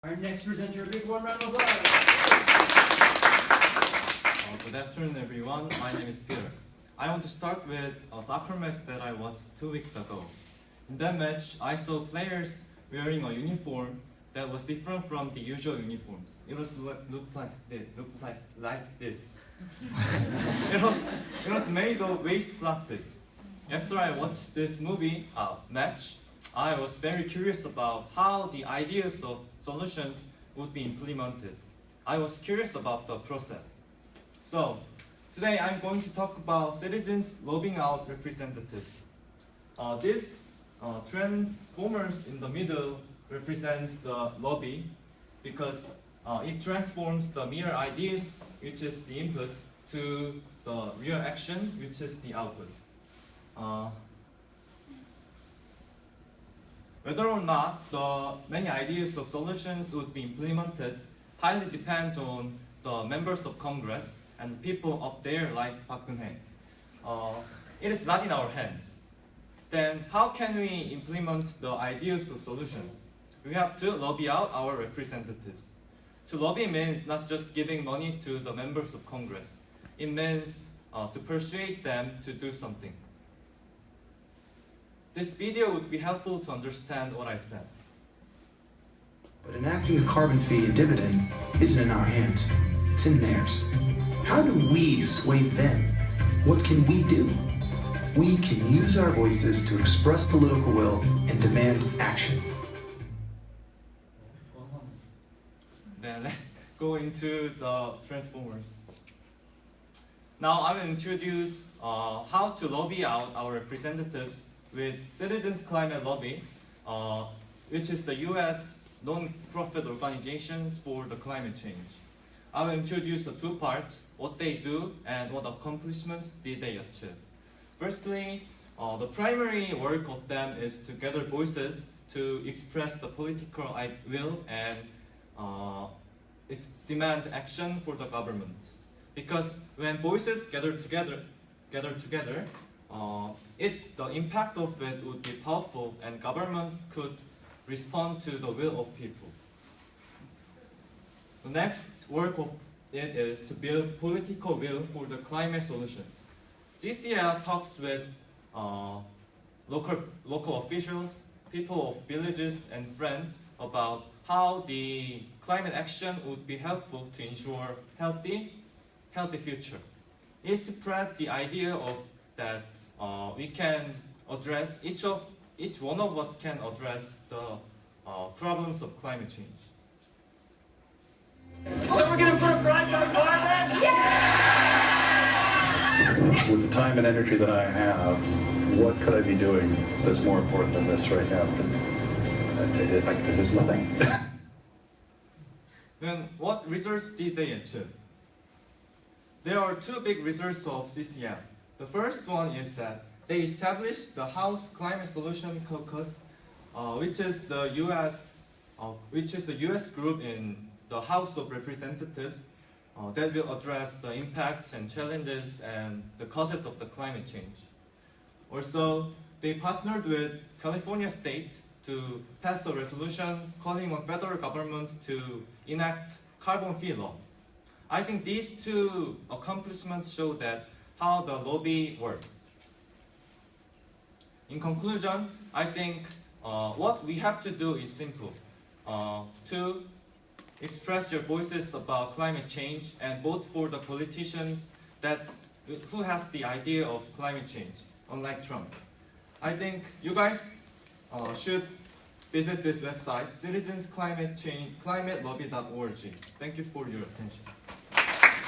Our next presenter, a big warm round of applause. Good afternoon, everyone. My name is Peter. I want to start with a soccer match that I watched 2 weeks ago. In that match, I saw players wearing a uniform that was different from the usual uniforms. It was looked like this. It was made of waste plastic. After I watched this match, I was very curious about how the ideas of solutions would be implemented. I was curious about the process. So, today I'm going to talk about citizens lobbying out representatives. This transformers in the middle represents the lobby because it transforms the mere ideas, which is the input, to the real action, which is the output. Whether or not the many ideas of solutions would be implemented highly depends on the members of Congress and people up there like Park Geun-hye. It is not in our hands. Then how can we implement the ideas of solutions? We have to lobby out our representatives. To lobby means not just giving money to the members of Congress. It means to persuade them to do something. This video would be helpful to understand what I said. But enacting a carbon fee and dividend isn't in our hands. It's in theirs. How do we sway them? What can we do? We can use our voices to express political will and demand action. Then let's go into the transformers. Now I will introduce how to lobby out our representatives with Citizens Climate Lobby, which is the US non-profit organizations for the climate change. I will introduce the two parts, what they do and what accomplishments did they achieve. Firstly, the primary work of them is to gather voices to express the political will and demand action for the government. Because when voices gather together, the impact of it would be powerful and government could respond to the will of people. The next work of it is to build political will for the climate solutions. CCL talks with local officials, people of villages and friends about how the climate action would be helpful to ensure healthy future. It spread the idea of that we can address, each one of us can address the problems of climate change. So we're gonna put a prize on carbon? Yeah! With the time and energy that I have, what could I be doing that's more important than this right now? There's nothing. Then what results did they achieve? There are two big results of CCL. The first one is that they established the House Climate Solution Caucus, which is the U.S. group in the House of Representatives that will address the impacts and challenges and the causes of the climate change. Also, they partnered with California State to pass a resolution calling on federal government to enact carbon fee law. I think these two accomplishments show that how the lobby works. In conclusion, I think what we have to do is simple. To express your voices about climate change and vote for the politicians who has the idea of climate change, unlike Trump. I think you guys should visit this website, citizensclimatелobby.org. Thank you for your attention.